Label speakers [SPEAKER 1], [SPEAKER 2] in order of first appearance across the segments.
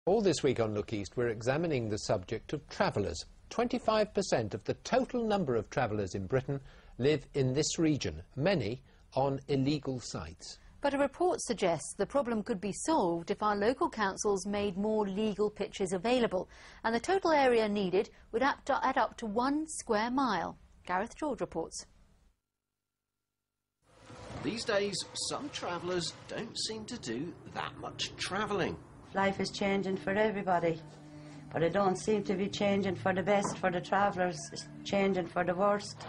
[SPEAKER 1] All this week on Look East, we're examining the subject of travellers. 25% of the total number of travellers in Britain live in this region, many on illegal sites.
[SPEAKER 2] But a report suggests the problem could be solved if our local councils made more legal pitches available, and the total area needed would add up to 1 square mile. Gareth George reports.
[SPEAKER 3] These days, some travellers don't seem to do that much travelling.
[SPEAKER 4] Life is changing for everybody, but it don't seem to be changing for the best for the travellers. It's changing for the worst.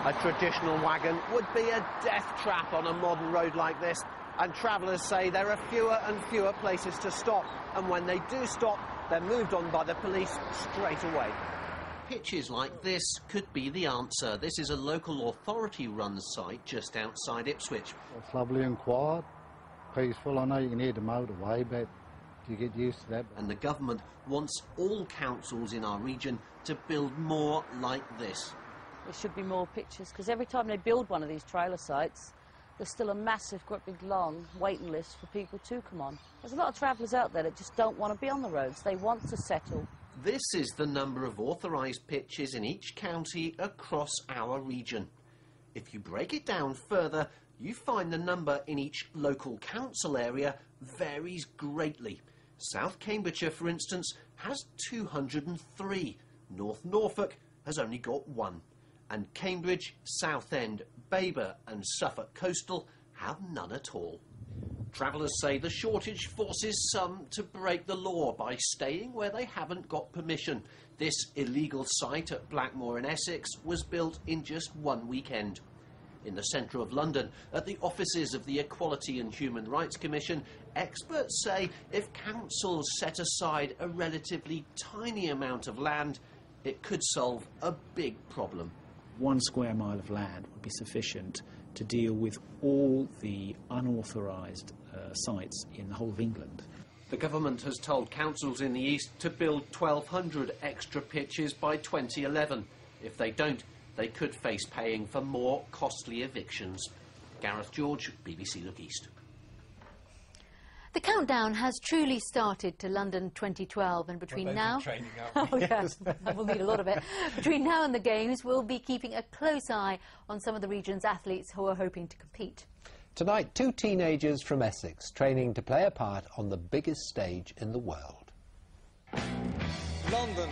[SPEAKER 3] A traditional wagon would be a death trap on a modern road like this, and travellers say there are fewer and fewer places to stop, and when they do stop, they're moved on by the police straight away. Pitches like this could be the answer. This is a local authority-run site just outside Ipswich.
[SPEAKER 5] It's lovely and quiet, peaceful. I know you can hear the motorway, but you get used to that.
[SPEAKER 3] And the government wants all councils in our region to build more like this.
[SPEAKER 6] There should be more pitches, because every time they build one of these trailer sites, there's still a massive, great big long waiting list for people to come on. There's a lot of travellers out there that just don't want to be on the roads. They want to settle.
[SPEAKER 3] This is the number of authorised pitches in each county across our region. If you break it down further, you find the number in each local council area varies greatly. South Cambridgeshire, for instance, has 203. North Norfolk has only got 1. And Cambridge, Southend, Baber and Suffolk Coastal have none at all. Travellers say the shortage forces some to break the law by staying where they haven't got permission. This illegal site at Blackmoor in Essex was built in just 1 weekend. In the centre of London, at the offices of the Equality and Human Rights Commission, experts say if councils set aside a relatively tiny amount of land, it could solve a big problem.
[SPEAKER 7] 1 square mile of land would be sufficient to deal with all the unauthorised sites in the whole of England.
[SPEAKER 3] The government has told councils in the east to build 1,200 extra pitches by 2011. If they don't, they could face paying for more costly evictions. Gareth George, BBC Look East.
[SPEAKER 2] The countdown has truly started to London 2012, and between now... Oh, yes, we'll need a lot of it. Between now and the Games, we'll be keeping a close eye on some of the region's athletes who are hoping to compete.
[SPEAKER 1] Tonight, 2 teenagers from Essex training to play a part on the biggest stage in the world.
[SPEAKER 8] London.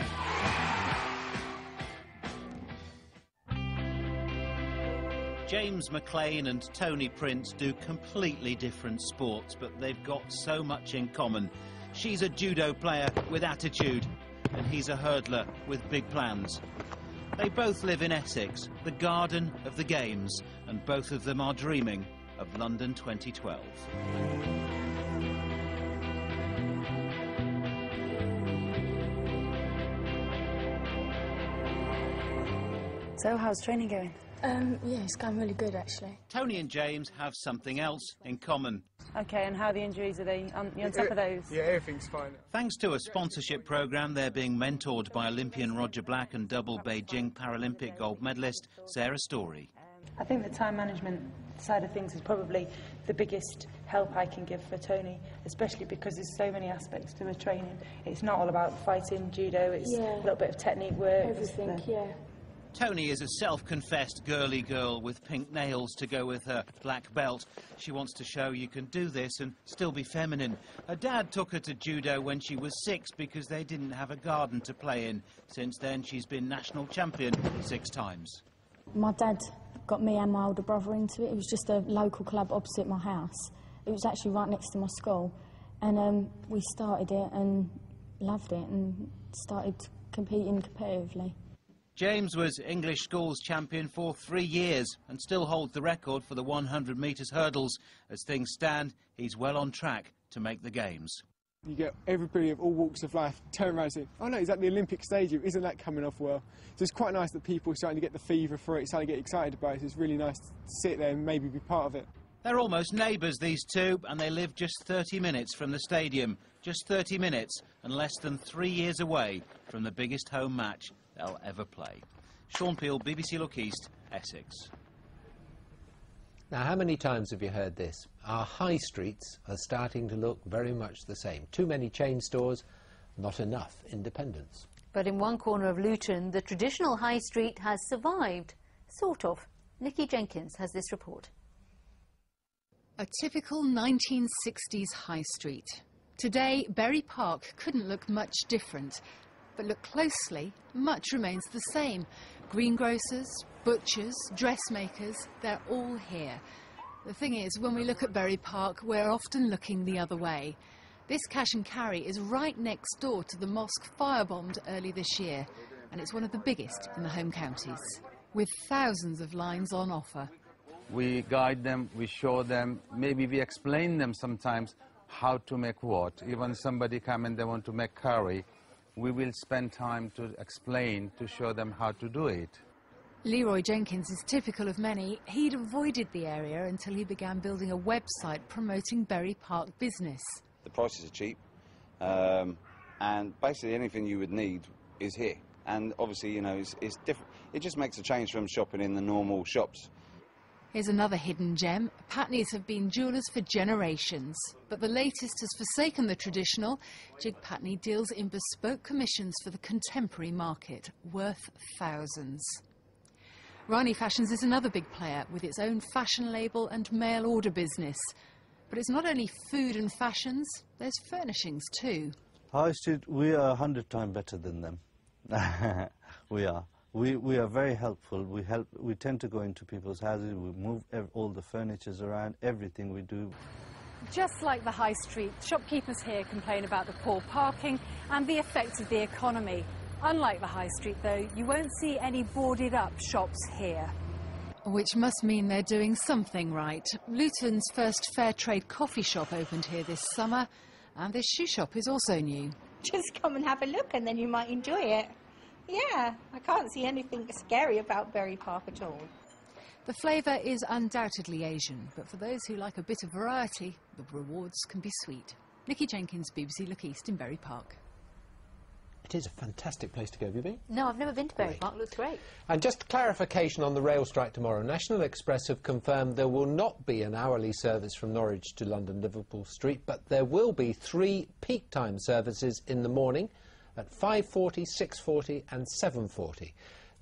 [SPEAKER 9] James McLean and Tony Prince do completely different sports, but they've got so much in common. She's a judo player with attitude, and he's a hurdler with big plans. They both live in Essex, the garden of the Games, and both of them are dreaming of London 2012.
[SPEAKER 10] So, how's training going?
[SPEAKER 11] Yeah, it's going really good, actually.
[SPEAKER 9] Tony and James have something else in common.
[SPEAKER 6] OK, and how are the injuries? Are they you on top of those?
[SPEAKER 8] Yeah, everything's fine.
[SPEAKER 9] Thanks to a sponsorship programme, they're being mentored by Olympian Roger Black and double Beijing Paralympic gold medalist Sarah Story.
[SPEAKER 10] I think the time management side of things is probably the biggest help I can give for Tony, especially because there's so many aspects to the training. It's not all about fighting, judo, it's a little bit of technique work.
[SPEAKER 11] Everything, yeah.
[SPEAKER 9] Tony is a self-confessed girly girl with pink nails to go with her black belt. She wants to show you can do this and still be feminine. Her dad took her to judo when she was 6 because they didn't have a garden to play in. Since then, she's been national champion 6 times.
[SPEAKER 11] My dad got me and my older brother into it. It was just a local club opposite my house. It was actually right next to my school. And we started it and loved it and started competing competitively.
[SPEAKER 9] James was English schools champion for 3 years and still holds the record for the 100 metres hurdles. As things stand, he's well on track to make the Games.
[SPEAKER 8] You get everybody of all walks of life turn around and say, oh no, he's at the Olympic Stadium, isn't that coming off well? So it's quite nice that people are starting to get the fever for it, starting to get excited about it. So it's really nice to sit there and maybe be part of it.
[SPEAKER 9] They're almost neighbours, these two, and they live just 30 minutes from the stadium. Just 30 minutes and less than 3 years away from the biggest home match they'll ever play. Sean Peel, BBC Look East, Essex.
[SPEAKER 1] Now, how many times have you heard this? Our high streets are starting to look very much the same. Too many chain stores, not enough independence.
[SPEAKER 2] But in one corner of Luton, the traditional high street has survived. Sort of. Nikki Jenkins has this report.
[SPEAKER 12] A typical 1960s high street. Today, Bury Park couldn't look much different. But look closely, much remains the same. Greengrocers, butchers, dressmakers, they're all here. The thing is, when we look at Bury Park, we're often looking the other way. This cash and carry is right next door to the mosque firebombed early this year, and it's one of the biggest in the home counties, with thousands of lines on offer.
[SPEAKER 13] We guide them, we show them, maybe we explain them sometimes how to make what. Even somebody come and they want to make curry, we will spend time to explain, to show them how to do it.
[SPEAKER 12] Leroy Jenkins is typical of many. He'd avoided the area until he began building a website promoting Bury Park business.
[SPEAKER 14] The prices are cheap, and basically anything you would need is here. And obviously, you know, it's different. It just makes a change from shopping in the normal shops.
[SPEAKER 12] Here's another hidden gem. Patneys have been jewellers for generations, but the latest has forsaken the traditional. Jig Patney deals in bespoke commissions for the contemporary market, worth thousands. Rani Fashions is another big player with its own fashion label and mail order business. But it's not only food and fashions, there's furnishings too.
[SPEAKER 15] High Street, we are 100 times better than them. We are. We are very helpful. We tend to go into people's houses, we move all the furnitures around, everything we do.
[SPEAKER 16] Just like the high street, shopkeepers here complain about the poor parking and the effect of the economy. Unlike the high street, though, you won't see any boarded up shops here.
[SPEAKER 12] Which must mean they're doing something right. Luton's first fair trade coffee shop opened here this summer, and this shoe shop is also new.
[SPEAKER 17] Just come and have a look and then you might enjoy it. Yeah, I can't see anything scary about Bury Park at all.
[SPEAKER 12] The flavour is undoubtedly Asian, but for those who like a bit of variety, the rewards can be sweet. Nikki Jenkins, BBC Look East in Bury Park.
[SPEAKER 1] It is a fantastic place to go. Have you been?
[SPEAKER 2] No, I've never been to Bury Park. It looks great.
[SPEAKER 1] And just clarification on the rail strike tomorrow. National Express have confirmed there will not be an hourly service from Norwich to London Liverpool Street, but there will be 3 peak time services in the morning at 5:40, 6:40 and 7:40.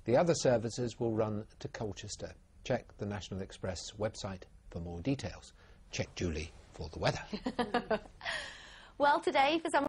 [SPEAKER 1] The other services will run to Colchester. Check the National Express website for more details. Check Julie for the weather.
[SPEAKER 2] Well, today for some